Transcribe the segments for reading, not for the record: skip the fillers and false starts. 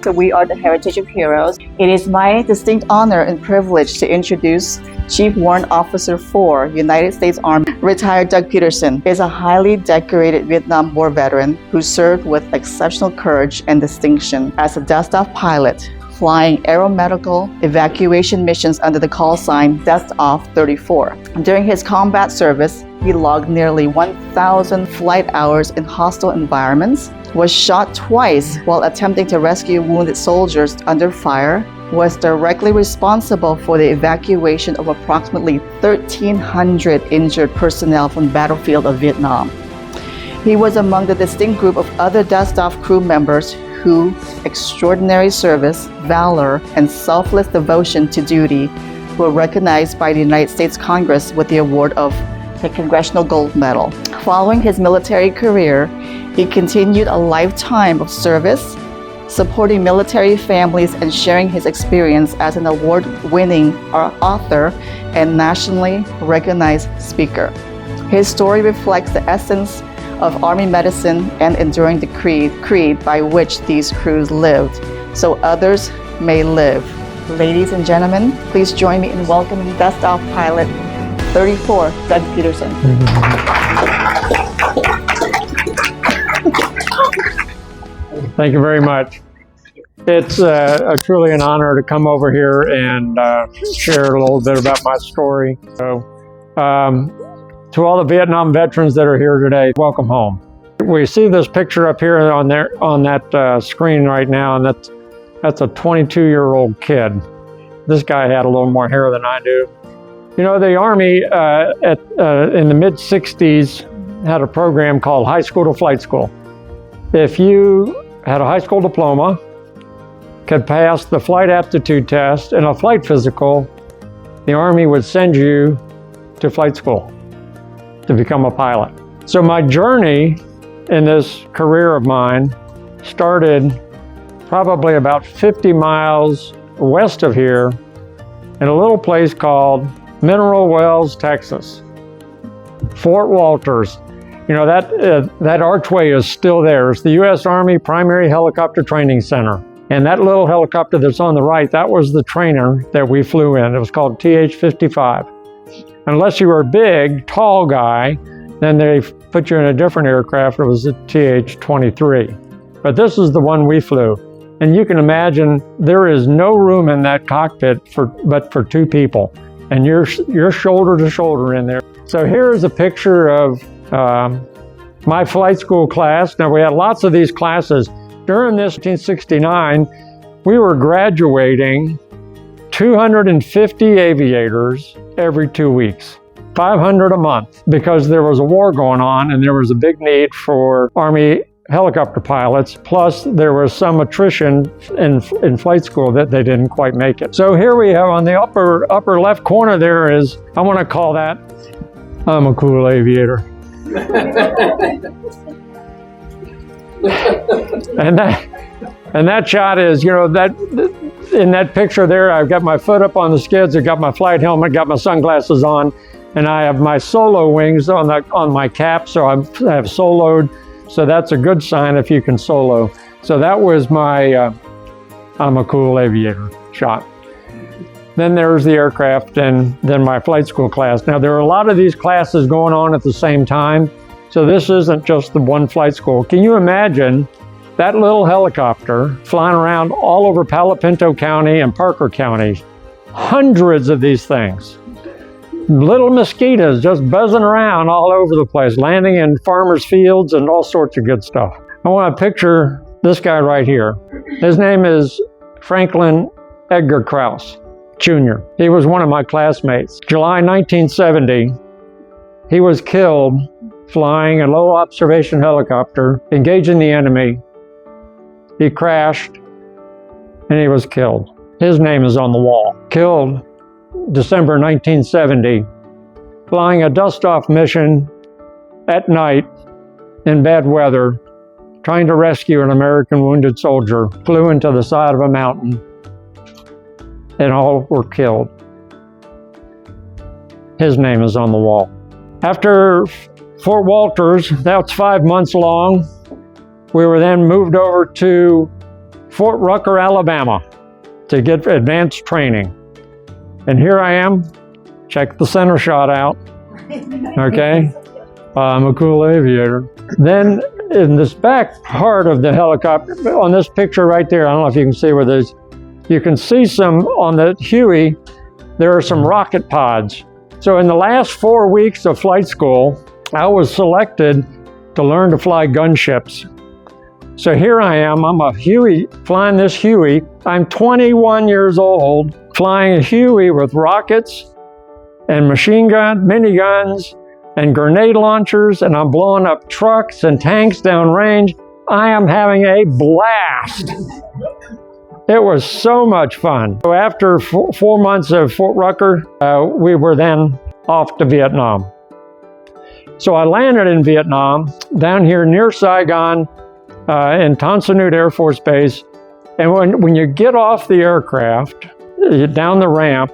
So we are the Heritage of Heroes. It is my distinct honor and privilege to introduce Chief Warrant Officer 4, United States Army, retired Doug Petersen. He is a highly decorated Vietnam War veteran who served with exceptional courage and distinction as a dust-off pilot, flying aeromedical evacuation missions under the call sign DUSTOFF 34. During his combat service, he logged nearly 1,000 flight hours in hostile environments, was shot twice while attempting to rescue wounded soldiers under fire, was directly responsible for the evacuation of approximately 1,300 injured personnel from the battlefield of Vietnam. He was among the distinct group of other DUSTOFF crew members whose extraordinary service, valor, and selfless devotion to duty were recognized by the United States Congress with the award of the Congressional Gold Medal. Following his military career, he continued a lifetime of service, supporting military families and sharing his experience as an award-winning author and nationally recognized speaker. His story reflects the essence of Army medicine and enduring the creed by which these crews lived, so others may live. Ladies and gentlemen, please join me in welcoming DUSTOFF Pilot 34, Doug Petersen. Thank you very much. It's truly an honor to come over here and share a little bit about my story. So, to all the Vietnam veterans that are here today, welcome home. We see this picture up here on that screen right now, and that's a 22-year-old kid. This guy had a little more hair than I do. You know, the Army in the mid-60s had a program called High School to Flight School. If you had a high school diploma, could pass the flight aptitude test and a flight physical, the Army would send you to flight school to become a pilot. So my journey in this career of mine started probably about 50 miles west of here in a little place called Mineral Wells, Texas. Fort Walters. You know, that archway is still there. It's the U.S. Army Primary Helicopter Training Center. And that little helicopter that's on the right, that was the trainer that we flew in. It was called TH-55. Unless you were a big, tall guy, then they put you in a different aircraft. It was the TH-23. But this is the one we flew. And you can imagine there is no room in that cockpit but for two people. And you're shoulder to shoulder in there. So here's a picture of my flight school class. Now, we had lots of these classes. During this 1969, we were graduating 250 aviators every 2 weeks, 500 a month, because there was a war going on and there was a big need for Army helicopter pilots. Plus, there was some attrition in flight school that they didn't quite make it. So here we have on the upper left corner there is, I want to call that, I'm a cool aviator. And that shot is, you know, that in that picture there, I've got my foot up on the skids, I've got my flight helmet, got my sunglasses on, and I have my solo wings on my cap, so I have soloed. So that's a good sign if you can solo. So that was my I'm a cool aviator shot. Then there's the aircraft and then my flight school class. Now there are a lot of these classes going on at the same time. So this isn't just the one flight school. Can you imagine that little helicopter flying around all over Palo Pinto County and Parker County? Hundreds of these things. Little mosquitoes just buzzing around all over the place, landing in farmers' fields and all sorts of good stuff. I want to picture this guy right here. His name is Franklin Edgar Krause, Jr. He was one of my classmates. July 1970, he was killed flying a low observation helicopter, engaging the enemy. He crashed and he was killed. His name is on the wall. Killed December 1970, flying a dust-off mission at night in bad weather, trying to rescue an American wounded soldier. Flew into the side of a mountain and all were killed. His name is on the wall. After Fort Walters, that's 5 months long, we were then moved over to Fort Rucker, Alabama, to get advanced training. And here I am. Check the center shot out. Okay? I'm a cool aviator. Then in this back part of the helicopter, on this picture right there, I don't know if you can see where there's, you can see some on the Huey, there are some rocket pods. So in the last 4 weeks of flight school, I was selected to learn to fly gunships. So here I am, I'm a Huey, flying this Huey. I'm 21 years old, flying a Huey with rockets and machine gun, miniguns, and grenade launchers, and I'm blowing up trucks and tanks downrange. I am having a blast. It was so much fun. So after 4 months of Fort Rucker, we were then off to Vietnam. So I landed in Vietnam, down here near Saigon, in Tan Son Nhut Air Force Base. And when you get off the aircraft, down the ramp,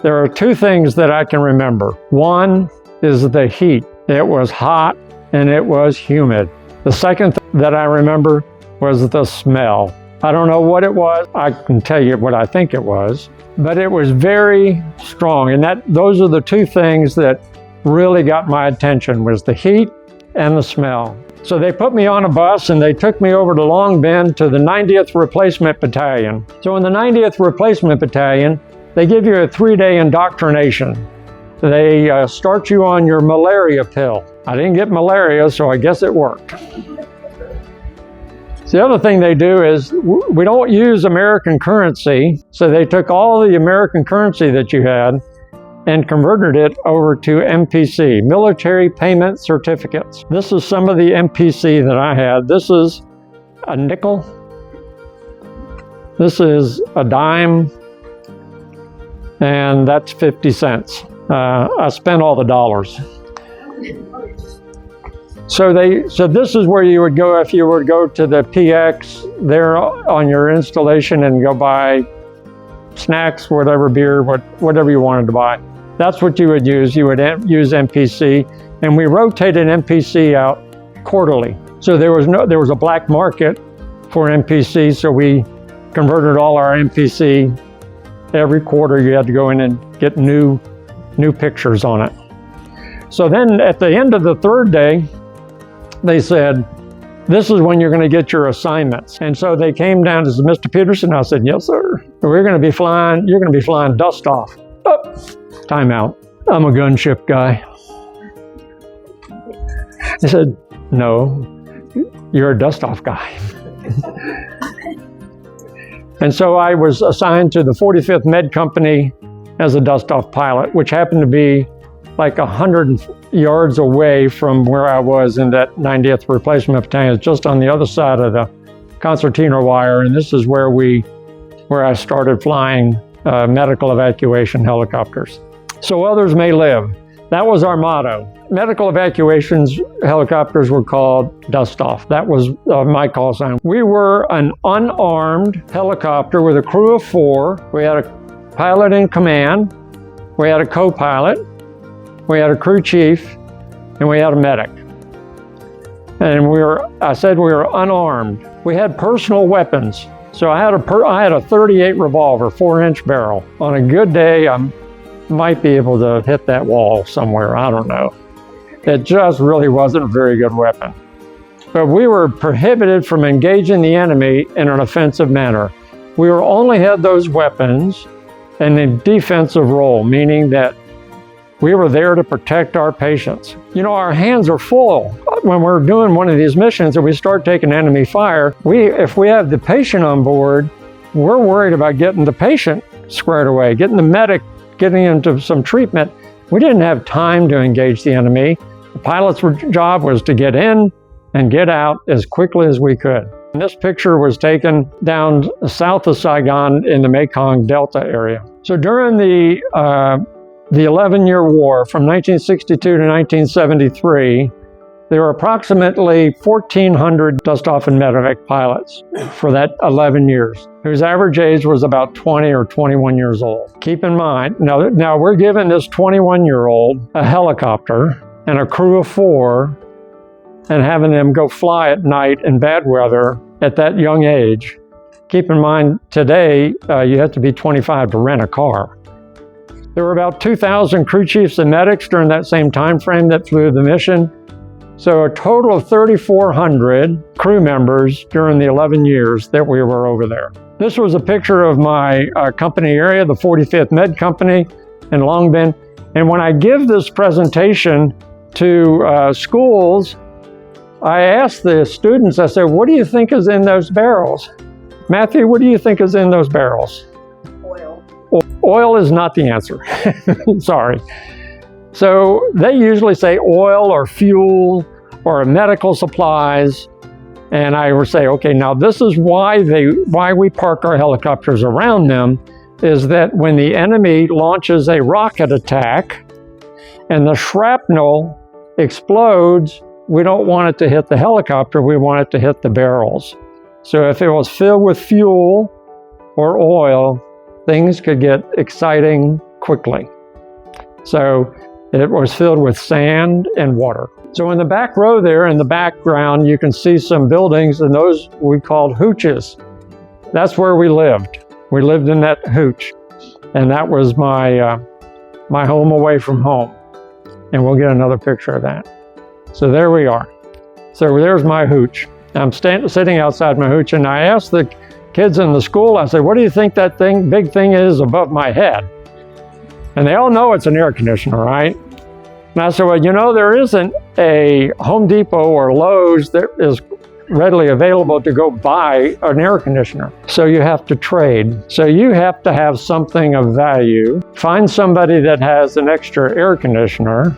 there are two things that I can remember. One is the heat. It was hot and it was humid. The second thing that I remember was the smell. I don't know what it was. I can tell you what I think it was, but it was very strong. And those are the two things that really got my attention, was the heat and the smell. So they put me on a bus and they took me over to Long Binh to the 90th Replacement Battalion. So in the 90th Replacement Battalion, they give you a 3-day indoctrination. They start you on your malaria pill. I didn't get malaria, so I guess it worked. So the other thing they do is we don't use American currency. So they took all the American currency that you had and converted it over to MPC, Military Payment Certificates. This is some of the MPC that I had. This is a nickel. This is a dime. And that's 50 cents. I spent all the dollars. So this is where you would go if you would go to the PX there on your installation and go buy snacks, whatever, beer, whatever you wanted to buy. That's what you would use. You would use MPC, and we rotated MPC out quarterly. So there was a black market for MPC, so we converted all our MPC. Every quarter you had to go in and get new pictures on it. So then at the end of the third day, they said, this is when you're going to get your assignments. And so they came down to Mr. Petersen. I said, yes, sir. You're going to be flying dust off. Oh, time out. I'm a gunship guy. They said, no, you're a dust off guy. And so I was assigned to the 45th Med Company as a dust-off pilot, which happened to be like 100 yards away from where I was in that 90th Replacement Battalion, just on the other side of the concertina wire. And this is where I started flying medical evacuation helicopters. So others may live. That was our motto. Medical evacuations helicopters were called dust-off. That was my call sign. We were an unarmed helicopter with a crew of 4. We had a pilot in command, we had a co-pilot, we had a crew chief, and we had a medic. And I said we were unarmed. We had personal weapons. So I had a 38 revolver, 4-inch barrel. On a good day, I might be able to hit that wall somewhere, I don't know. It just really wasn't a very good weapon. But we were prohibited from engaging the enemy in an offensive manner. We only had those weapons in a defensive role, meaning that we were there to protect our patients. You know, our hands are full. When we're doing one of these missions and we start taking enemy fire, if we have the patient on board, we're worried about getting the patient squared away, getting the medic, getting into some treatment. We didn't have time to engage the enemy. The pilot's job was to get in and get out as quickly as we could. And this picture was taken down south of Saigon in the Mekong Delta area. So during the 11-year war from 1962 to 1973, there were approximately 1,400 dust-off and medevac pilots for that 11 years, whose average age was about 20 or 21 years old. Keep in mind, now we're giving this 21-year-old a helicopter and a crew of 4 and having them go fly at night in bad weather at that young age. keep in mind today, you have to be 25 to rent a car. There were about 2,000 crew chiefs and medics during that same time frame that flew the mission. So a total of 3,400 crew members during the 11 years that we were over there. This was a picture of my company area, the 45th Med Company in Long Bend. And when I give this presentation to schools, I ask the students, I say, what do you think is in those barrels? Matthew, what do you think is in those barrels? Oil. Oil is not the answer. Sorry. So they usually say oil or fuel or medical supplies. And I would say, okay, now this is why we park our helicopters around them, is that when the enemy launches a rocket attack and the shrapnel explodes, we don't want it to hit the helicopter, we want it to hit the barrels. So if it was filled with fuel or oil, things could get exciting quickly. So it was filled with sand and water. So in the back row there, in the background, you can see some buildings, and those we called hooches. That's where we lived. We lived in that hooch, and that was my my home away from home. And we'll get another picture of that. So there we are. So there's my hooch. I'm sitting outside my hooch, and I asked the kids in the school, I said, what do you think that big thing is above my head? And they all know it's an air conditioner, right? And I said, well, you know, there isn't a Home Depot or Lowe's that is readily available to go buy an air conditioner. So you have to trade. So you have to have something of value, find somebody that has an extra air conditioner,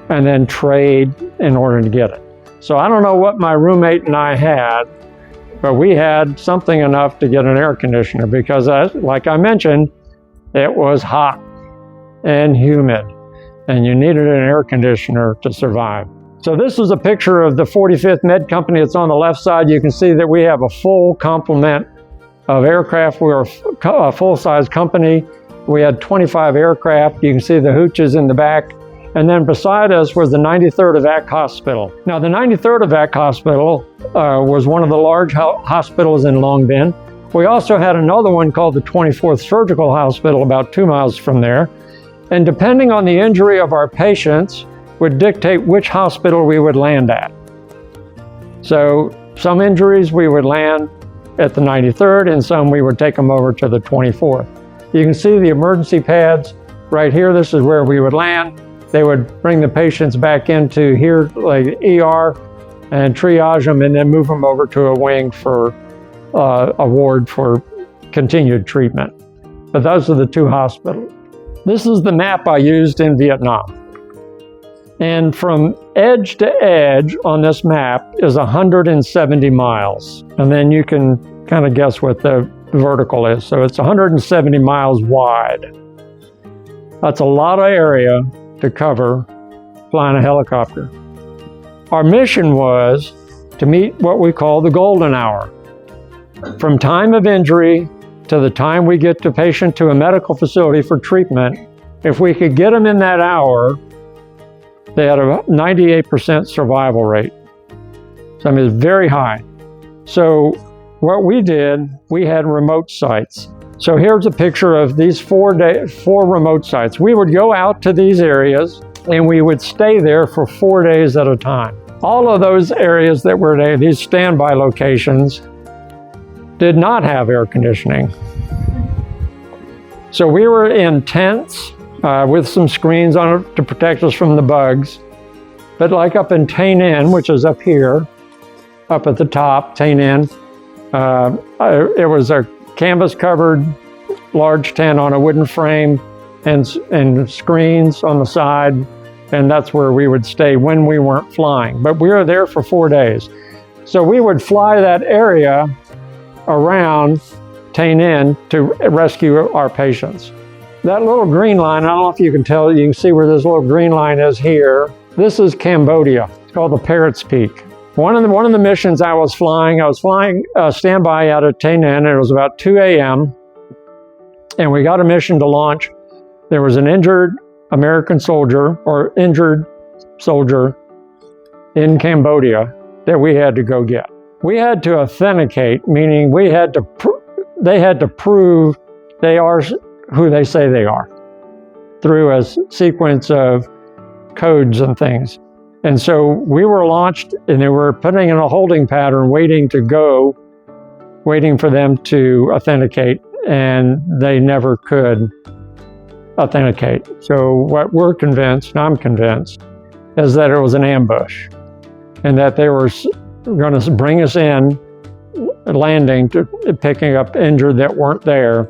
and then trade in order to get it. So I don't know what my roommate and I had, but we had something enough to get an air conditioner because, like I mentioned, it was hot and humid, and you needed an air conditioner to survive. So this is a picture of the 45th Med Company. It's on the left side. You can see that we have a full complement of aircraft. We're a full-size company. We had 25 aircraft. You can see the hooches in the back. And then beside us was the 93rd Evac Hospital. Now the 93rd Evac Hospital was one of the large hospitals in Long Bend. We also had another one called the 24th Surgical Hospital about 2 miles from there. And depending on the injury of our patients would dictate which hospital we would land at. So some injuries we would land at the 93rd, and some we would take them over to the 24th. You can see the emergency pads right here. This is where we would land. They would bring the patients back into here, like ER, and triage them, and then move them over to a wing for a ward for continued treatment. But those are the two hospitals. This is the map I used in Vietnam. And from edge to edge on this map is 170 miles. And then you can kind of guess what the vertical is. So it's 170 miles wide. That's a lot of area to cover flying a helicopter. Our mission was to meet what we call the golden hour. From time of injury to the time we get the patient to a medical facility for treatment, if we could get them in that hour, they had a 98% survival rate. So I mean, it's very high. So what we did, we had remote sites. So here's a picture of these four remote sites. We would go out to these areas and we would stay there for 4 days at a time. All of those areas that were there, these standby locations, did not have air conditioning. So we were in tents with some screens on it to protect us from the bugs. But like up in Tay Ninh, which is up here, up at the top, Tay Ninh, it was a canvas-covered large tent on a wooden frame and screens on the side, and that's where we would stay when we weren't flying. But we were there for 4 days. So we would fly that area around Tay Ninh to rescue our patients. That little green line, I don't know if you can tell, you can see where this little green line is here. This is Cambodia. It's called the Parrot's Peak. One of the missions I was flying standby out of Tay Ninh, and it was about 2 a.m. and we got a mission to launch. There was an injured American soldier or injured soldier in Cambodia that we had to go get. We had to authenticate, meaning we had to they had to prove they are who they say they are through a sequence of codes and things. And so we were launched, and they were putting in a holding pattern, waiting to go, waiting for them to authenticate, and they never could authenticate. So what we're convinced, and I'm convinced, is that it was an ambush, and that they were going to bring us in, landing, to picking up injured that weren't there,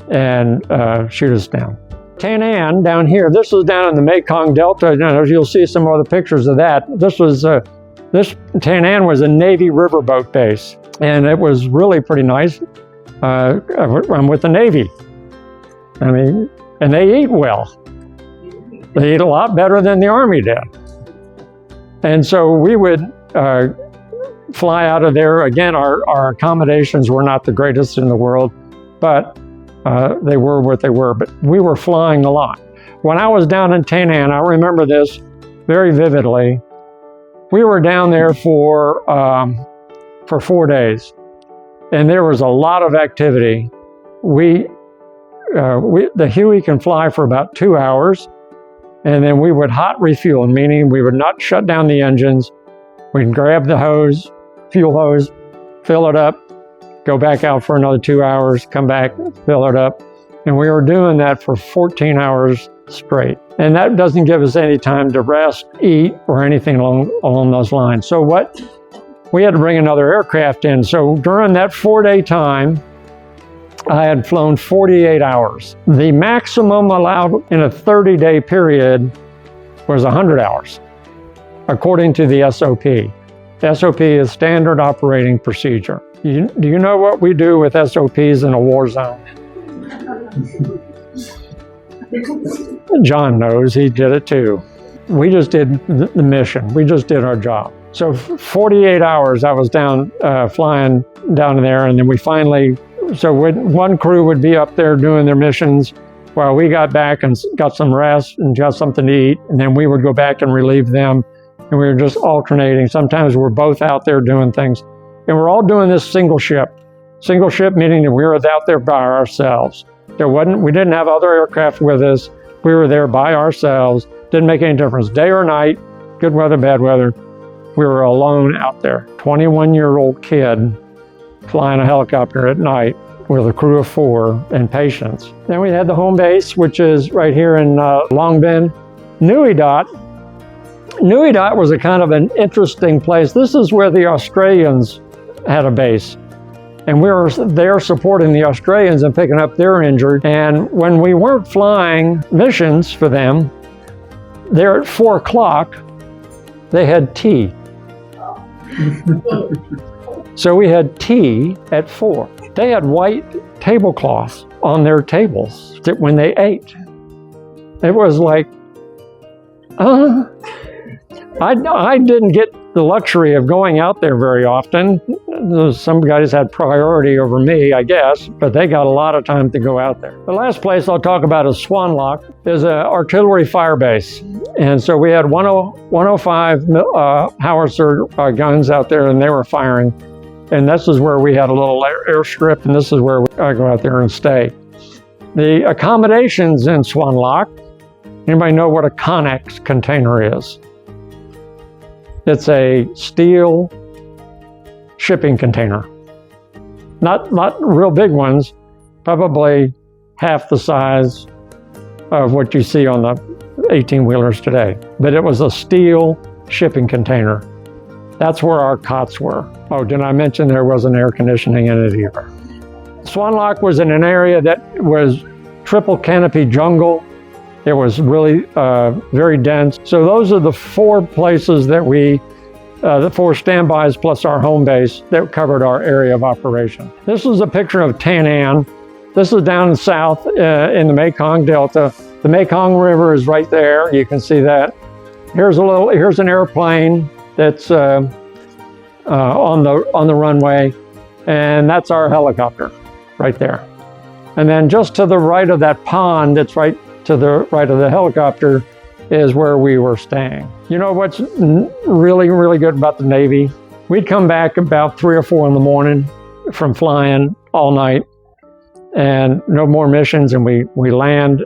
and shoot us down. Tan An down here, this was down in the Mekong Delta. You'll see some other pictures of that. This Tan An was a Navy riverboat base, and it was really pretty nice. I'm with the Navy. I mean, and they eat well. They eat a lot better than the Army did. And so we would fly out of there. Again, our accommodations were not the greatest in the world, but they were what they were. But we were flying a lot. When I was down in Tan An, I remember this very vividly. We were down there for 4 days, and there was a lot of activity. The Huey can fly for about 2 hours, and then we would hot refuel, meaning we would not shut down the engines. We'd grab the hose, fuel hose, fill it up, go back out for another 2 hours, come back, fill it up. And we were doing that for 14 hours straight. And that doesn't give us any time to rest, eat, or anything along those lines. So we had to bring another aircraft in. So during that 4-day time, I had flown 48 hours. The maximum allowed in a 30-day period was 100 hours, according to the SOP. The SOP is Standard Operating Procedure. Do you know what we do with SOPs in a war zone? John knows, he did it too. We just did the mission. We just did our job. So 48 hours I was down, flying down there, and then we finally, one crew would be up there doing their missions while we got back and got some rest and got something to eat, and then we would go back and relieve them, and we were just alternating. Sometimes we're both out there doing things, and we're all doing this single ship. Single ship meaning that we were out there by ourselves. We didn't have other aircraft with us. We were there by ourselves. Didn't make any difference, day or night, good weather, bad weather. We were alone out there. 21-year-old kid flying a helicopter at night with a crew of 4 and patients. Then we had the home base, which is right here in Long Bend. Nui Dot was a kind of an interesting place. This is where the Australians had a base. And we were there supporting the Australians and picking up their injured. And when we weren't flying missions for them, there at 4 o'clock, they had tea. So we had tea at 4. They had white tablecloths on their tables when they ate. It was like, I didn't get the luxury of going out there very often. Some guys had priority over me, I guess, but they got a lot of time to go out there. The last place I'll talk about is Swan Lock. Is an artillery fire base. And so we had 105 howitzer guns out there, and they were firing. And this is where we had a little airstrip, and this is where I go out there and stay. The accommodations in Swan Lock, anybody know what a Connex container is? It's a steel shipping container. Not real big ones, probably half the size of what you see on the 18-wheelers today. But it was a steel shipping container. That's where our cots were. Oh, did I mention there wasn't air conditioning in it either? Swan Lock was in an area that was triple canopy jungle. It was really very dense. So those are the 4 places that the 4 standbys plus our home base that covered our area of operation. This is a picture of Tan An. This is down south in the Mekong Delta. The Mekong River is right there. You can see that. Here's an airplane that's on the runway, and that's our helicopter right there. And then just to the right of that pond, that's right to the right of the helicopter, is where we were staying. You know what's really, really good about the Navy? We'd come back about 3 or 4 in the morning from flying all night, and no more missions, and we land,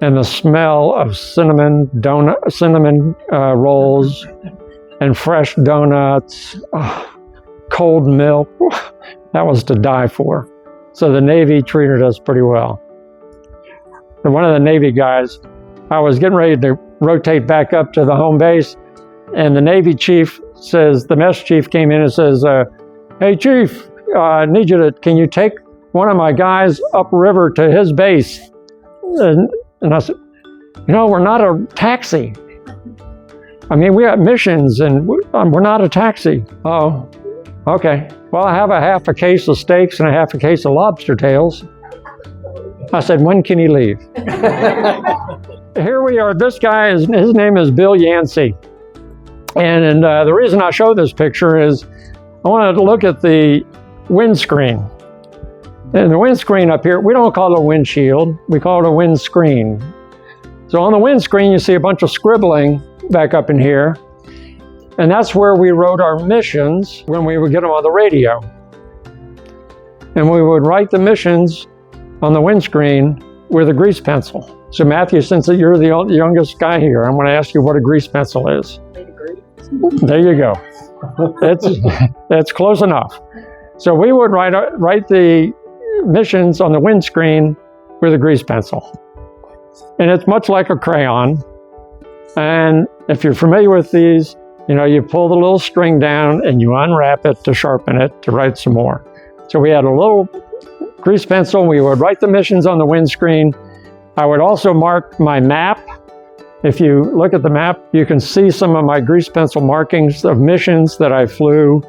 and the smell of cinnamon rolls and fresh donuts, cold milk, that was to die for. So the Navy treated us pretty well. And one of the Navy guys, I was getting ready to rotate back up to the home base, and the Navy chief says, the mess chief came in and says, hey chief, I need you to, can you take one of my guys upriver to his base? And I said, you know, we're not a taxi. I mean, we have missions and we're not a taxi. Oh, okay. Well, I have a half a case of steaks and a half a case of lobster tails. I said, when can he leave? Here we are. This guy, his name is Bill Yancey. And the reason I show this picture is I wanted to look at the windscreen. And the windscreen up here, we don't call it a windshield, we call it a windscreen. So on the windscreen, you see a bunch of scribbling back up in here. And that's where we wrote our missions when we would get them on the radio. And we would write the missions on the windscreen with a grease pencil. So Matthew, since you're the youngest guy here, I'm going to ask you what a grease pencil is. There you go. That's close enough. So we would write the missions on the windscreen with a grease pencil. And it's much like a crayon. And if you're familiar with these, you know, you pull the little string down and you unwrap it to sharpen it to write some more. So we had a little grease pencil. We would write the missions on the windscreen. I would also mark my map. If you look at the map, you can see some of my grease pencil markings of missions that I flew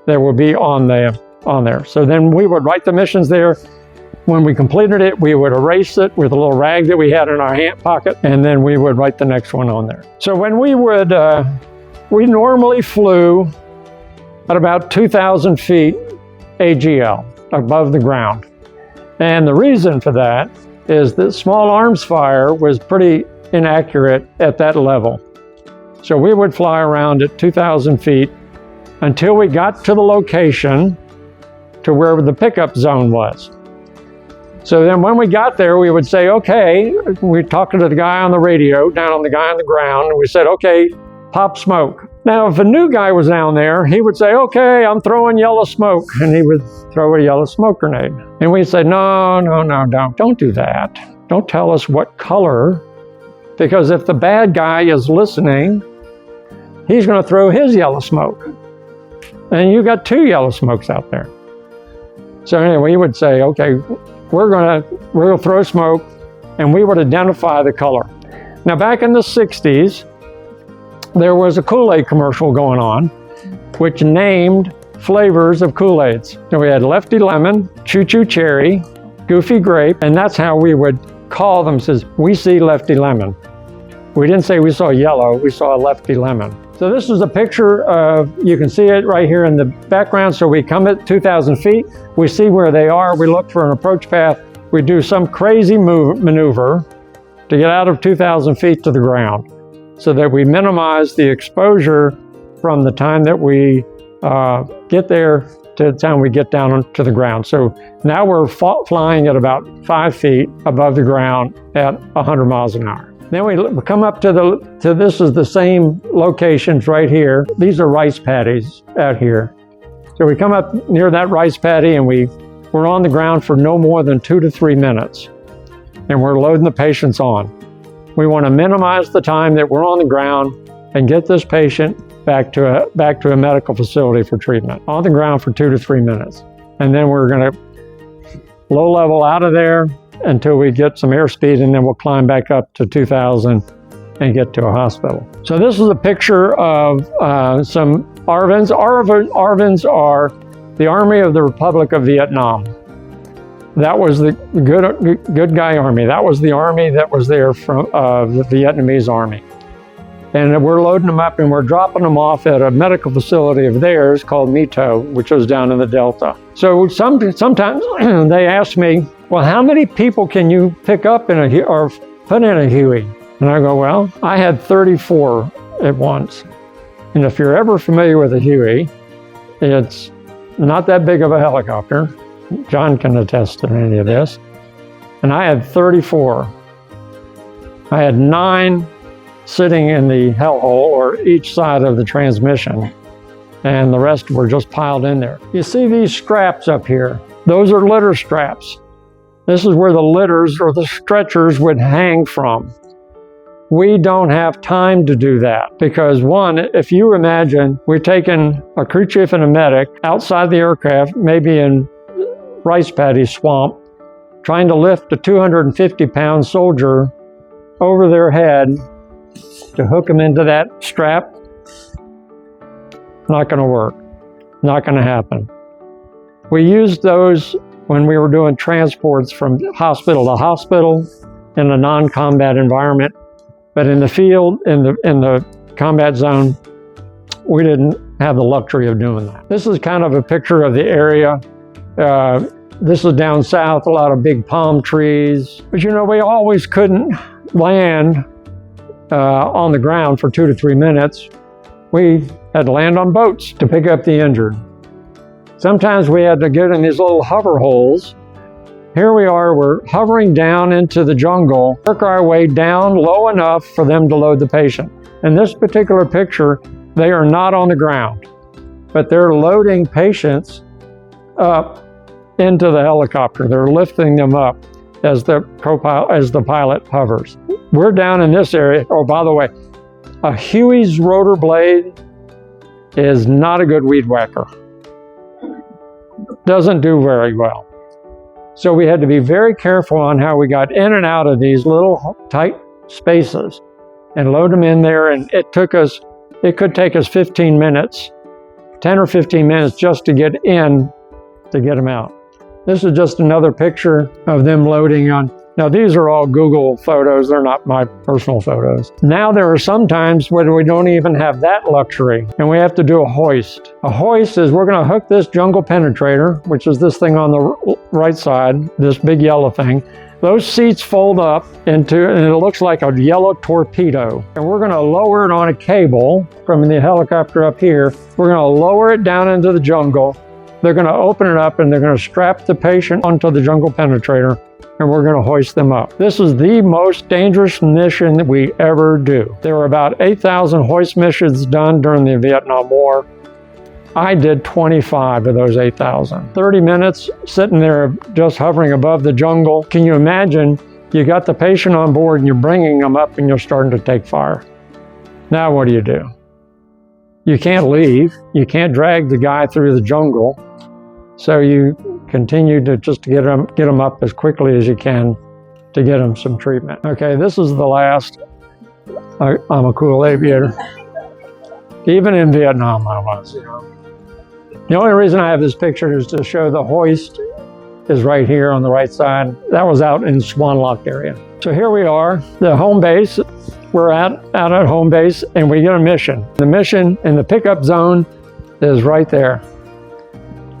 that will be on there. So then we would write the missions there. When we completed it, we would erase it with a little rag that we had in our hand pocket, and then we would write the next one on there. So when we would, we normally flew at about 2,000 feet AGL, above the ground. And the reason for that is that small arms fire was pretty inaccurate at that level. So we would fly around at 2,000 feet until we got to the location to where the pickup zone was. So then when we got there, we would say, okay, we talked to the guy on the radio, down on the guy on the ground, and we said, okay, pop smoke. Now, if a new guy was down there, he would say, okay, I'm throwing yellow smoke, and he would throw a yellow smoke grenade. And we'd say, no, don't do that. Don't tell us what color, because if the bad guy is listening, he's going to throw his yellow smoke. And you got two yellow smokes out there. So anyway, we would say, okay, we're gonna throw smoke, and we would identify the color. Now, back in the 60s, there was a Kool-Aid commercial going on, which named flavors of Kool-Aids. So we had Lefty Lemon, Choo Choo Cherry, Goofy Grape, and that's how we would call them, says, we see Lefty Lemon. We didn't say we saw yellow, we saw a Lefty Lemon. So this is a picture of, you can see it right here in the background. So we come at 2,000 feet, we see where they are, we look for an approach path, we do some crazy maneuver to get out of 2,000 feet to the ground so that we minimize the exposure from the time that we get there to the time we get down to the ground. So now we're flying at about 5 feet above the ground at 100 miles an hour. Then we come up to this is the same locations right here. These are rice paddies out here. So we come up near that rice paddy and we're on the ground for no more than 2 to 3 minutes. And we're loading the patients on. We want to minimize the time that we're on the ground and get this patient back to a medical facility for treatment. On the ground for 2 to 3 minutes. And then we're going to low level out of there until we get some airspeed, and then we'll climb back up to 2,000 and get to a hospital. So this is a picture of some ARVNs. ARVNs are the Army of the Republic of Vietnam. That was the good guy army. That was the army that was there from the Vietnamese army. And we're loading them up and we're dropping them off at a medical facility of theirs called Mito, which was down in the Delta. So sometimes they ask me, well, how many people can you pick up or put in a Huey? And I go, well, I had 34 at once. And if you're ever familiar with a Huey, it's not that big of a helicopter. John can attest to any of this. And I had 34. I had 9 sitting in the hellhole or each side of the transmission, and the rest were just piled in there. You see these straps up here? Those are litter straps. This is where the litters or the stretchers would hang from. We don't have time to do that because, one, if you imagine we're taking a crew chief and a medic outside the aircraft, maybe in rice paddy swamp, trying to lift a 250-pound soldier over their head to hook them into that strap, not going to work, not going to happen. We used those when we were doing transports from hospital to hospital in a non-combat environment, but in the field, in the combat zone, we didn't have the luxury of doing that. This is kind of a picture of the area. This is down south, a lot of big palm trees, but you know, we always couldn't land on the ground for 2 to 3 minutes. We had to land on boats to pick up the injured. Sometimes we had to get in these little hover holes. Here we are, we're hovering down into the jungle, work our way down low enough for them to load the patient. In this particular picture, they are not on the ground, but they're loading patients up into the helicopter. They're lifting them up as the pilot hovers. We're down in this area. Oh, by the way, a Huey's rotor blade is not a good weed whacker. Doesn't do very well. So we had to be very careful on how we got in and out of these little tight spaces and load them in there. And it could take us 15 minutes, 10 or 15 minutes just to get in to get them out. This is just another picture of them loading on. Now these are all Google photos, they're not my personal photos. Now there are some times where we don't even have that luxury and we have to do a hoist. A hoist is we're gonna hook this jungle penetrator, which is this thing on the right side, this big yellow thing. Those seats fold up and it looks like a yellow torpedo. And we're gonna lower it on a cable from the helicopter up here. We're gonna lower it down into the jungle. They're going to open it up and they're going to strap the patient onto the jungle penetrator and we're going to hoist them up. This is the most dangerous mission that we ever do. There were about 8,000 hoist missions done during the Vietnam War. I did 25 of those 8,000. 30 minutes sitting there just hovering above the jungle. Can you imagine you got the patient on board and you're bringing them up and you're starting to take fire. Now what do? You can't leave. You can't drag the guy through the jungle. So you continue to just get them up as quickly as you can to get them some treatment. Okay, this is the last. I'm a cool aviator. Even in Vietnam, I was. The only reason I have this picture is to show the hoist is right here on the right side. That was out in Swan Lock area. So here we are, the home base. We're out at home base and we get a mission. The mission in the pickup zone is right there,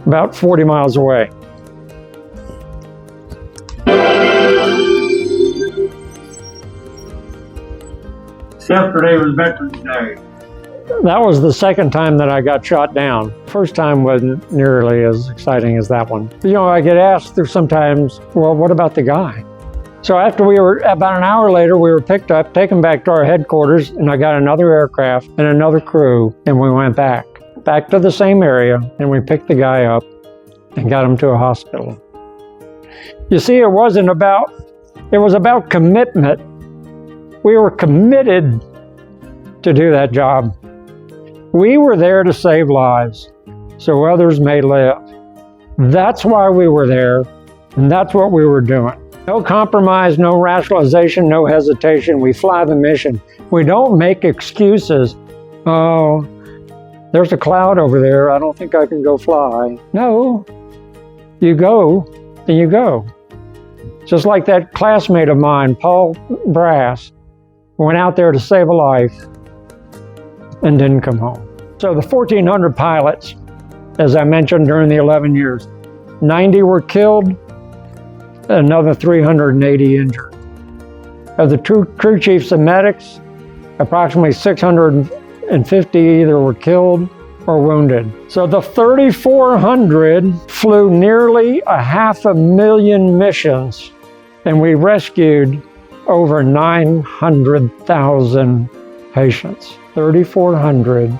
about 40 miles away. Yesterday was Veterans Day. That was the second time that I got shot down. First time wasn't nearly as exciting as that one. You know, I get asked sometimes, well, what about the guy? So after about an hour later, we were picked up, taken back to our headquarters, and I got another aircraft and another crew, and we went back to the same area, and we picked the guy up and got him to a hospital. You see, it was about commitment. We were committed to do that job. We were there to save lives so others may live. That's why we were there, and that's what we were doing. No compromise, no rationalization, no hesitation. We fly the mission. We don't make excuses. Oh, there's a cloud over there. I don't think I can go fly. No, you go, and you go. Just like that classmate of mine, Paul Brass, went out there to save a life and didn't come home. So the 1,400 pilots, as I mentioned, during the 11 years, 90 were killed, another 380 injured. Of the crew chiefs and medics, approximately 650 either were killed or wounded. So the 3,400 flew nearly 500,000 missions, and we rescued over 900,000 patients. 3,400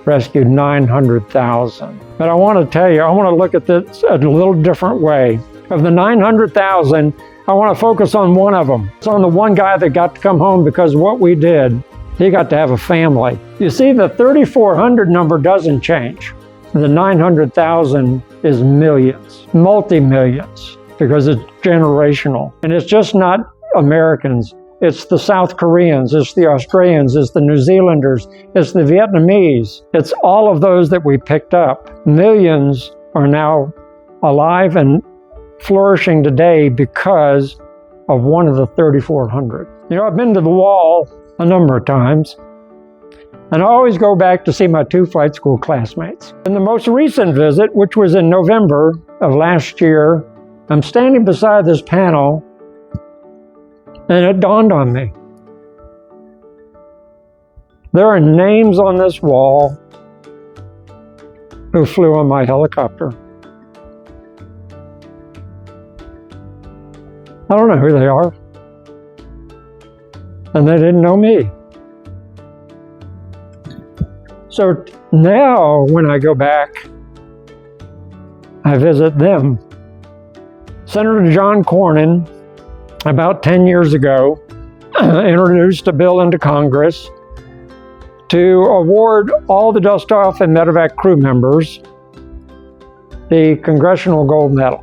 rescued 900,000. But I want to tell you, I want to look at this a little different way. Of the 900,000, I want to focus on one of them. It's on the one guy that got to come home because what we did, he got to have a family. You see, the 3,400 number doesn't change. The 900,000 is millions, multi-millions, because it's generational. And it's just not Americans. It's the South Koreans, it's the Australians, it's the New Zealanders, it's the Vietnamese. It's all of those that we picked up. Millions are now alive and flourishing today because of one of the 3,400. You know, I've been to the wall a number of times, and I always go back to see my 2 flight school classmates. In the most recent visit, which was in November of last year, I'm standing beside this panel, and it dawned on me. There are names on this wall who flew on my helicopter. I don't know who they are. And they didn't know me. So now when I go back, I visit them. Senator John Cornyn, about 10 years ago, introduced a bill into Congress to award all the Dustoff and Medevac crew members the Congressional Gold Medal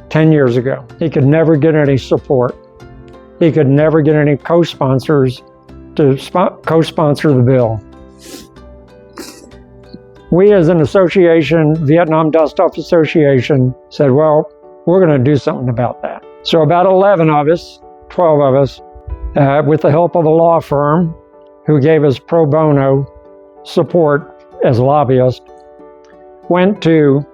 10 years ago. He could never get any support. He could never get any co-sponsors to co-sponsor the bill. We as an association, Vietnam Dustoff Association, said, well, we're going to do something about that. So about 11 of us, 12 of us, with the help of a law firm who gave us pro bono support as lobbyists, went to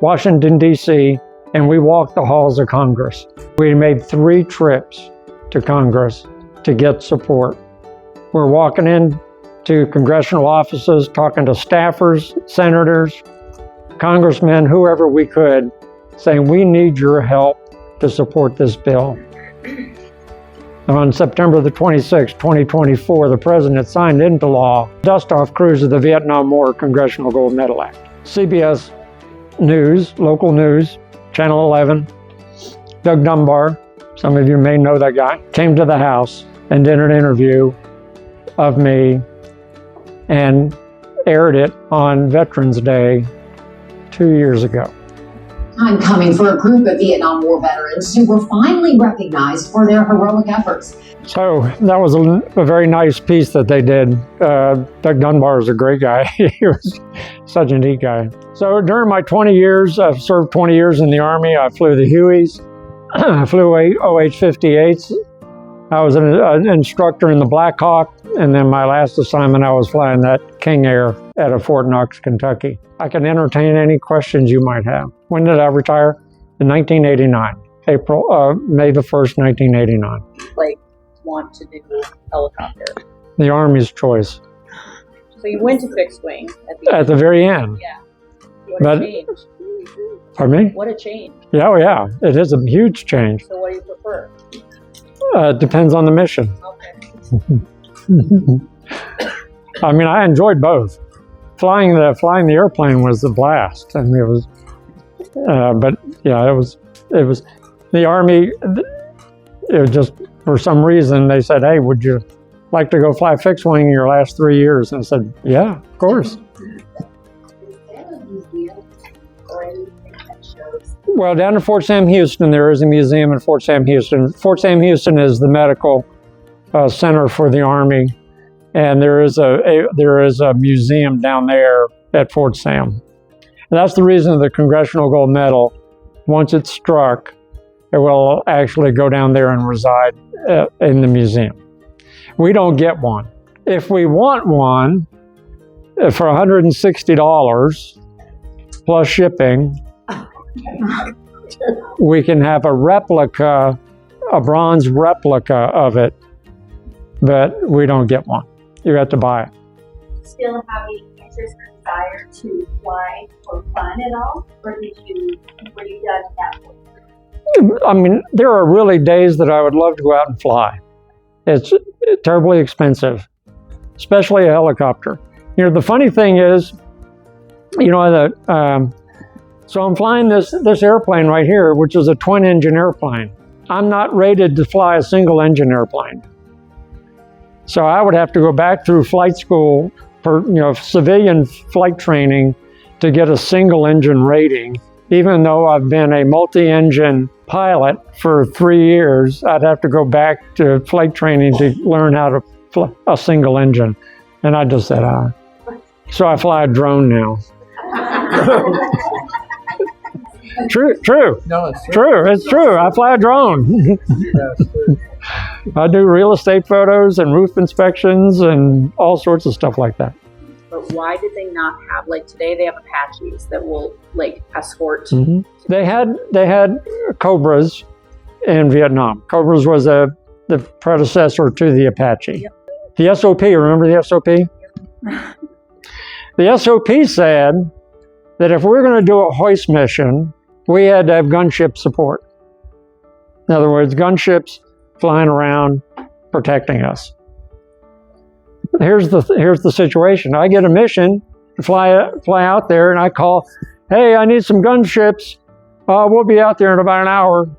Washington, D.C., and we walked the halls of Congress. We made 3 trips to Congress to get support. We're walking in to congressional offices, talking to staffers, senators, congressmen, whoever we could, saying, we need your help to support this bill. On September the 26th, 2024, the President signed into law Dustoff Crews of the Vietnam War Congressional Gold Medal Act. CBS News, local news, Channel 11, Doug Dunbar, some of you may know that guy, came to the house and did an interview of me and aired it on Veterans Day 2 years ago. Time coming for a group of Vietnam War veterans who were finally recognized for their heroic efforts. So that was a very nice piece that they did. Doug Dunbar is a great guy. He was such a neat guy. So during my 20 years, I've served 20 years in the Army. I flew the Hueys. I flew OH-58s. I was an instructor in the Black Hawk, and then my last assignment, I was flying that King Air out of Fort Knox, Kentucky. I can entertain any questions you might have. When did I retire? In 1989, May the 1st, 1989. Like, want to do helicopter? The Army's choice. So you went to fixed wing at the very end. Yeah. What a change. Pardon me? What a change. Yeah, oh yeah, it is a huge change. So what do you prefer? Depends on the mission. Okay. I mean, I enjoyed both. Flying the airplane was a blast. I mean, it was, but yeah, it was the Army. It was just, for some reason, they said, hey, would you like to go fly fixed wing in your last 3 years? And I said, yeah, of course. Well, down in Fort Sam Houston, there is a museum in Fort Sam Houston. Fort Sam Houston is the medical center for the Army, and there is a museum down there at Fort Sam. And that's the reason the Congressional Gold Medal, once it's struck, it will actually go down there and reside in the museum. We don't get one. If we want one, for $160 plus shipping, we can have a replica, a bronze replica of it, but we don't get one. You have to buy it. still have any interest or desire to fly for fun at all, or were you done at that point? I mean, there are really days that I would love to go out and fly. It's terribly expensive, especially a helicopter. You know, the funny thing is, you know, so I'm flying this airplane right here, which is a twin-engine airplane. I'm not rated to fly a single-engine airplane. So I would have to go back through flight school for, you know, civilian flight training to get a single-engine rating. Even though I've been a multi-engine pilot for 3 years, I'd have to go back to flight training to learn how to fly a single engine. And I just said, So I fly a drone now. True. No, it's True. It's true. I fly a drone. I do real estate photos and roof inspections and all sorts of stuff like that. But why did they not have, like today they have Apaches that will like escort? Mm-hmm. They had Cobras in Vietnam. Cobras was the predecessor to the Apache. Yep. The SOP, remember the SOP? The SOP said that if we were going to do a hoist mission, we had to have gunship support. In other words, gunships flying around protecting us. Here's the situation. I get a mission to fly out there, and I call, hey, I need some gunships. We'll be out there in about an hour.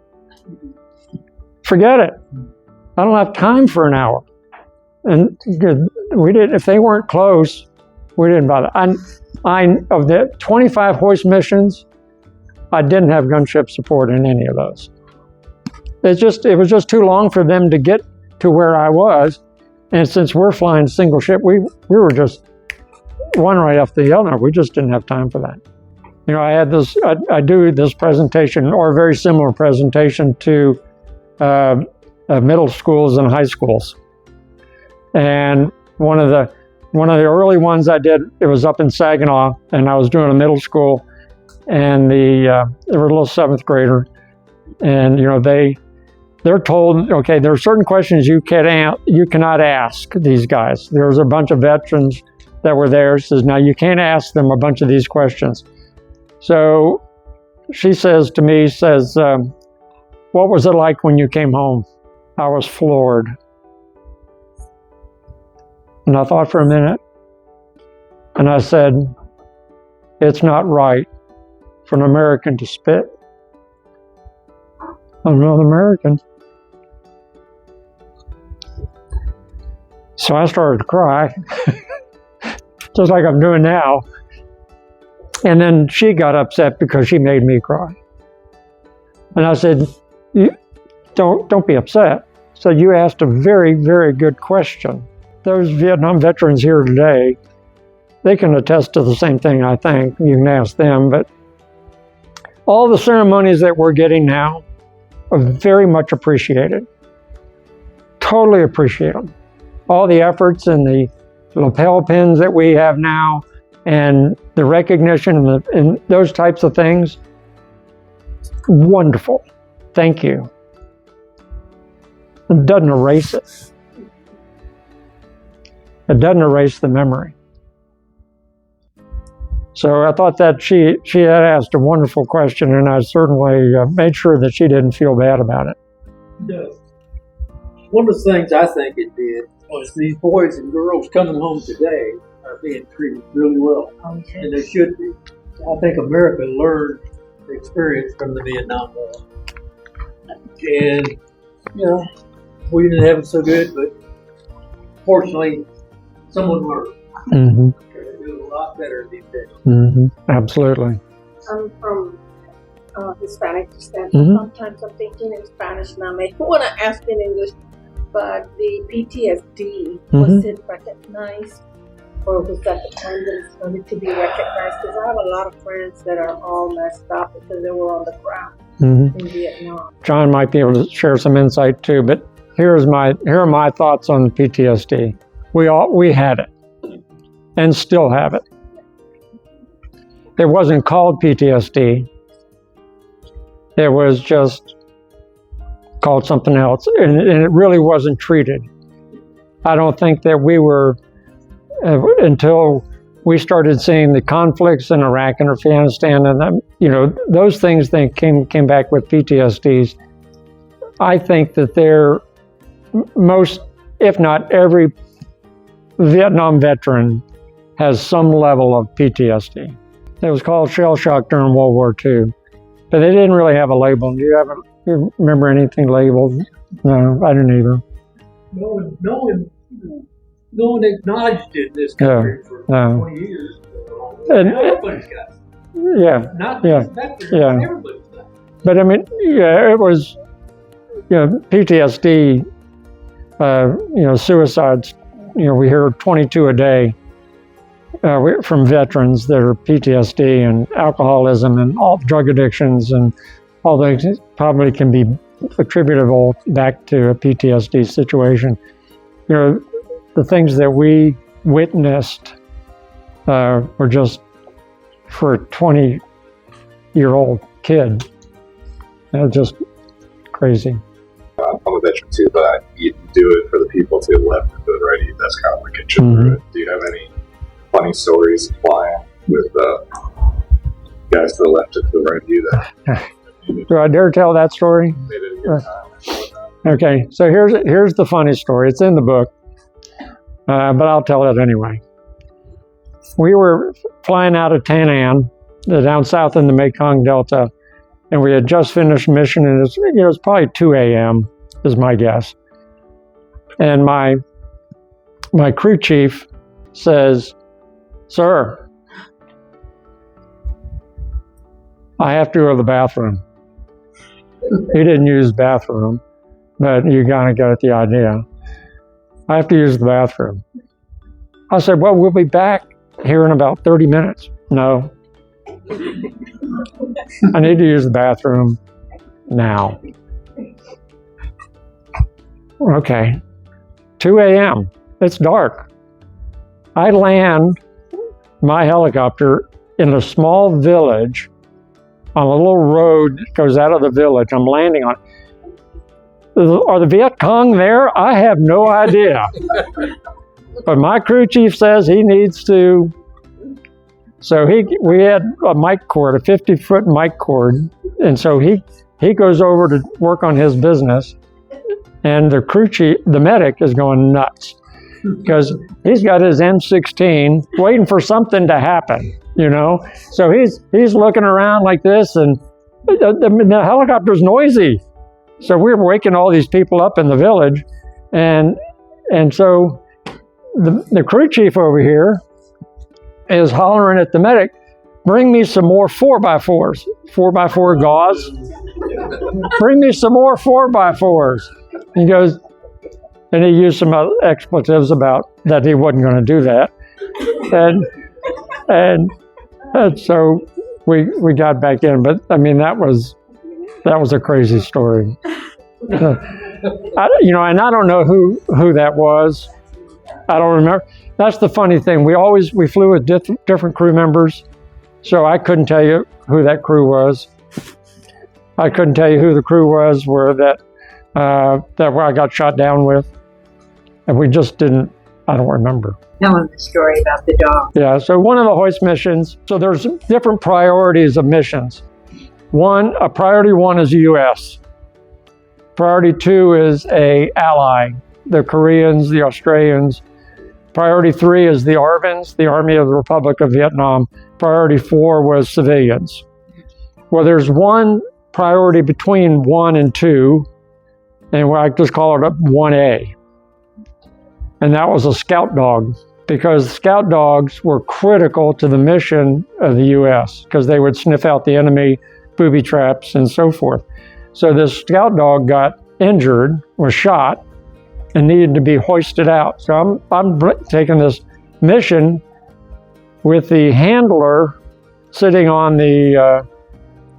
Forget it. I don't have time for an hour. And we didn't. If they weren't close, we didn't bother. Of the 25 hoist missions, I didn't have gunship support in any of those. It was just too long for them to get to where I was. And since we're flying single ship, we were just one right after the other. We just didn't have time for that. You know, I do this presentation or a very similar presentation to middle schools and high schools. And one of the early ones I did, it was up in Saginaw, and I was doing a middle school, and they were a little seventh grader, and you know they're told, okay, there are certain questions you cannot ask these guys. There's a bunch of veterans that were there. Says, now you can't ask them a bunch of these questions. So she says to me, what was it like when you came home? I was floored. And I thought for a minute, and I said, it's not right for an American to spit on another American. So I started to cry, just like I'm doing now. And then she got upset because she made me cry. And I said, don't be upset. So you asked a very, very good question. Those Vietnam veterans here today, they can attest to the same thing, I think. You can ask them, but all the ceremonies that we're getting now are very much appreciated. Totally appreciate them. All the efforts and the lapel pins that we have now and the recognition and those types of things, wonderful. Thank you. It doesn't erase it. It doesn't erase the memory. So I thought that she had asked a wonderful question, and I certainly made sure that she didn't feel bad about it. One of the things I think it did was these boys and girls coming home today are being treated really well, and they should be. I think America learned the experience from the Vietnam War, and you know, we didn't have it so good, but fortunately, someone learned. Mm-hmm. They're doing a lot better these days. Mm-hmm. Absolutely. I'm from Hispanic descent. Mm-hmm. Sometimes I'm thinking in Spanish and I may want to ask in English, but the PTSD, was it recognized, or was that the time that it started to be recognized? Because I have a lot of friends that are all messed up because they were on the ground in Vietnam. John might be able to share some insight too, but here are my thoughts on PTSD. We had it and still have it. It wasn't called PTSD. It was just called something else, and it really wasn't treated. I don't think that we were until we started seeing the conflicts in Iraq and Afghanistan, and those things then came back with PTSDs. I think that most, if not every, Vietnam veteran has some level of PTSD. It was called shell shock during World War II, but they didn't really have a label. Do you remember anything labeled? No, I didn't either. No one acknowledged it in this country for 20 years. And everybody's got it. Yeah. Not just veterans, everybody's got it. But I mean, it was, PTSD, suicides, we hear 22 a day from veterans that are PTSD, and alcoholism and all drug addictions and all those probably can be attributable back to a PTSD situation. The things that we witnessed were just for a 20-year-old kid. Just crazy. I'm a veteran too, but you do it for the people to the left and to the right. That's kind of like a chip through it. Do you have any funny stories flying with guys to the left and to the right of you? Do I dare tell that story? They did a good time. Okay, so here's the funny story. It's in the book, but I'll tell it anyway. We were flying out of Tan An, down south in the Mekong Delta, and we had just finished mission, and it was probably 2 a.m. is my guess. And my crew chief says, "Sir, I have to go to the bathroom." He didn't use the bathroom, but you kind of got the idea. "I have to use the bathroom." I said, "Well, we'll be back here in about 30 minutes. "No. I need to use the bathroom now." Okay. 2 a.m. It's dark. I land my helicopter in a small village on a little road that goes out of the village. I'm landing on. Are the Viet Cong there? I have no idea. But my crew chief says he needs to. So we had a mic cord, a 50-foot mic cord, and so he goes over to work on his business, and the crew chief, the medic, is going nuts because he's got his M16 waiting for something to happen, So he's looking around like this, and the helicopter's noisy. So we're waking all these people up in the village, and so the crew chief over here is hollering at the medic, "Bring me some more 4x4s, 4x4 gauze. Bring me some more 4x4s." He goes, and he used some expletives about that he wasn't going to do that, and so we got back in. But I mean, that was a crazy story. And I don't know who that was. I don't remember. That's the funny thing. We flew with different crew members, so I couldn't tell you who that crew was. I couldn't tell you who the crew was that I got shot down with, and we just didn't. I don't remember. Tell him the story about the dog. Yeah. So one of the hoist missions. So there's different priorities of missions. Priority 1 is U.S. Priority 2 is a ally, the Koreans, the Australians. Priority 3 is the ARVNs, the Army of the Republic of Vietnam. Priority 4 was civilians. Well, there's one priority between 1 and 2, and I just call it a 1A. And that was a scout dog, because scout dogs were critical to the mission of the U.S. because they would sniff out the enemy, booby traps, and so forth. So this scout dog got injured, was shot, and needed to be hoisted out. So I'm taking this mission with the handler sitting on the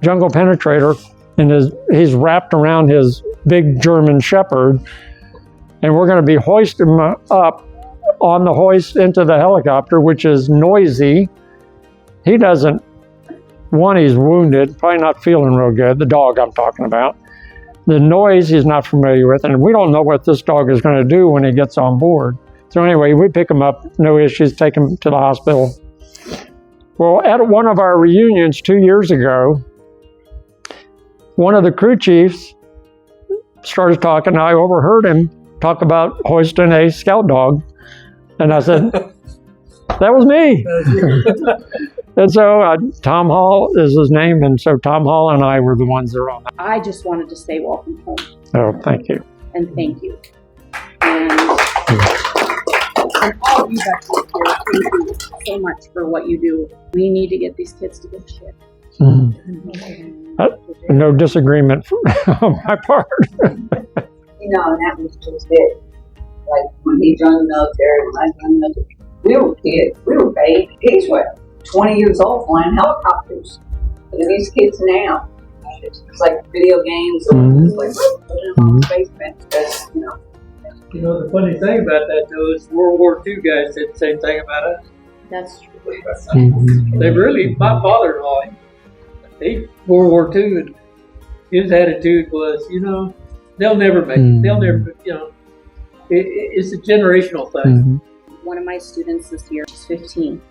jungle penetrator, and he's wrapped around his big German Shepherd, and we're going to be hoisting him up on the hoist into the helicopter, which is noisy. He's wounded, probably not feeling real good, the dog I'm talking about. The noise he's not familiar with, and we don't know what this dog is going to do when he gets on board. So anyway, we pick them up, no issues, take them to the hospital. Well, at one of our reunions 2 years ago, one of the crew chiefs started talking. I overheard him talk about hoisting a scout dog. And I said, that was me. And so Tom Hall is his name. And so Tom Hall and I were the ones that were on that. I just wanted to say welcome home Oh, thank you. and thank you. And all of you veterans here, thank you so much for what you do. We need to get these kids to good shit. No disagreement on my part. And that was just it. Like when he joined the military, when I joined the military, we were kids, we were babies. These were 20 years old flying helicopters. Look at these kids now. It's like video games or it's like putting them on space bench. You know, the funny thing about that though is World War II guys said the same thing about us. That's true. They really, my father-in-law, he World War II, and his attitude was, they'll never make it. They'll never, it's a generational thing. One of my students this year, she's 15,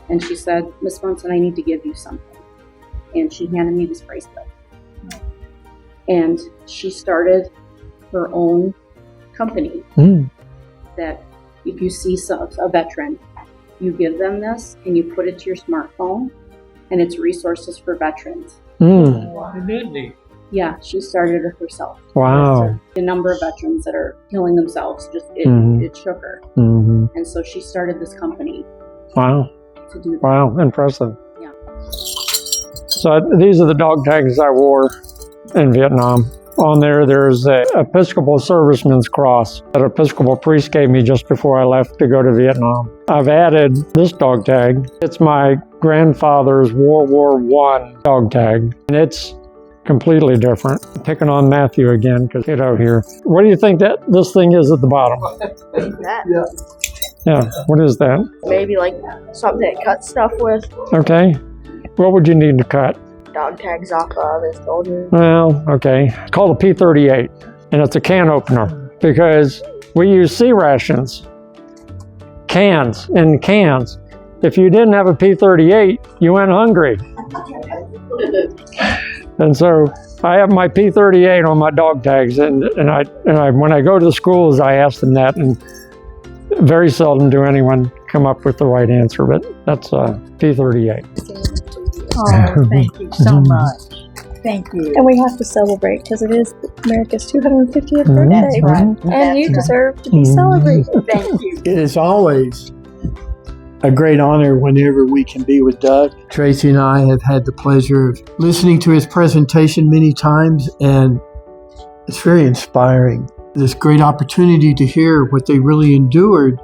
and she said, Miss Munson, I need to give you something. And she handed me this bracelet. And she started her own company that if you see a veteran, you give them this and you put it to your smartphone, and it's resources for veterans. Isn't that neat? Yeah, she started it herself. Wow. The number of veterans that are killing themselves, it shook her. And so she started this company. Wow. To do that. Wow, impressive. Yeah. So these are the dog tags I wore in Vietnam. On there's a Episcopal Serviceman's Cross that Episcopal priest gave me just before I left to go to Vietnam. I've added this dog tag. It's my grandfather's World War I dog tag, and it's completely different. Picking on Matthew again, because here. What do you think that this thing is at the bottom? Yeah, what is that? Maybe like something to cut stuff with. Okay. What would you need to cut? Dog tags off of his soldiers. Well, okay. It's called a P38, and it's a can opener because we use C rations. Cans. If you didn't have a P38, you went hungry. And so I have my P38 on my dog tags, and I when I go to the schools, I ask them that, and very seldom do anyone come up with the right answer, but that's P38. Oh, thank you so much. Thank you. And we have to celebrate because it is America's 250th birthday. That's right. And you deserve to be celebrated. Thank you. It is always a great honor whenever we can be with Doug. Tracy and I have had the pleasure of listening to his presentation many times, and it's very inspiring. This great opportunity to hear what they really endured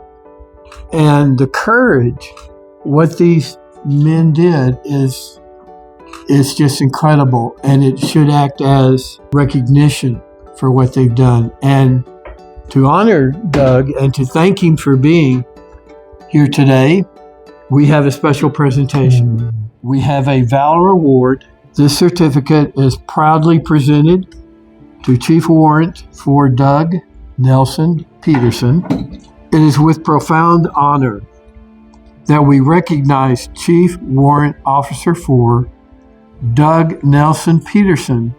and the courage, what these men did is just incredible, and it should act as recognition for what they've done. And to honor Doug and to thank him for being here today, we have a special presentation. We have a Valor Award. This certificate is proudly presented to Chief Warrant for Doug Nelson Petersen. It is with profound honor that we recognize Chief Warrant Officer 4 Doug Nelson Petersen,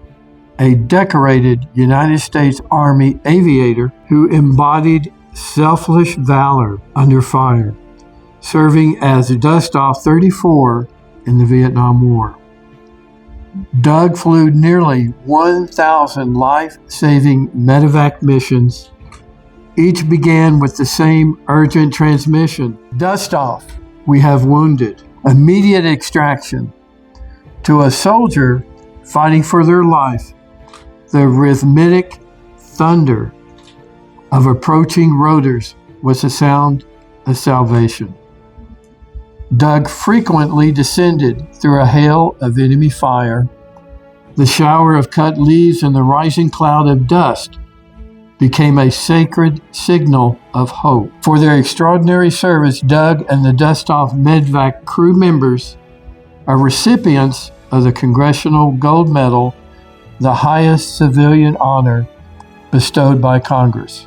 a decorated United States Army aviator who embodied selfless valor under fire, serving as a Dust-Off 34 in the Vietnam War. Doug flew nearly 1,000 life-saving medevac missions. Each began with the same urgent transmission: dust-off, we have wounded. Immediate extraction. To a soldier fighting for their life, the rhythmic thunder of approaching rotors was the sound of salvation. Doug frequently descended through a hail of enemy fire. The shower of cut leaves and the rising cloud of dust became a sacred signal of hope. For their extraordinary service, Doug and the Dust-Off Medvac crew members are recipients of the Congressional Gold Medal, the highest civilian honor bestowed by Congress.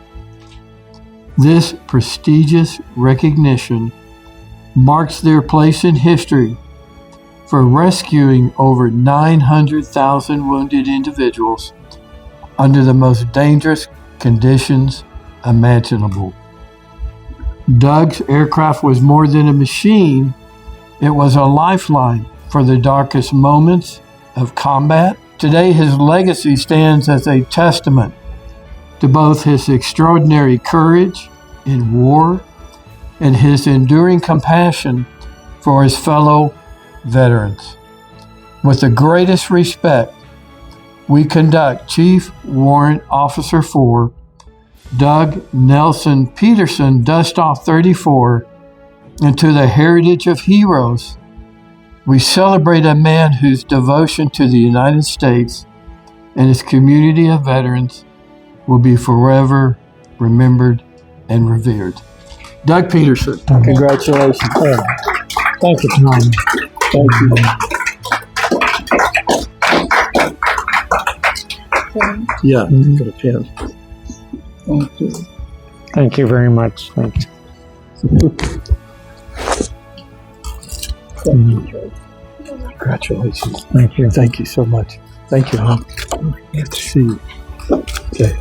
This prestigious recognition marks their place in history for rescuing over 900,000 wounded individuals under the most dangerous conditions imaginable. Doug's aircraft was more than a machine. It was a lifeline for the darkest moments of combat. Today, his legacy stands as a testament to both his extraordinary courage in war and his enduring compassion for his fellow veterans. With the greatest respect, we conduct Chief Warrant Officer 4, Doug Nelson Petersen, Dust-Off 34, into the heritage of heroes. We celebrate a man whose devotion to the United States and his community of veterans will be forever remembered and revered. Doug Petersen, congratulations. Thank you, Tom. Thank you. Yeah, got a pen. Thank you. Thank you very much. Thank you. Congratulations. Thank you. Thank you so much. Thank you, hon. Good to see you. Okay.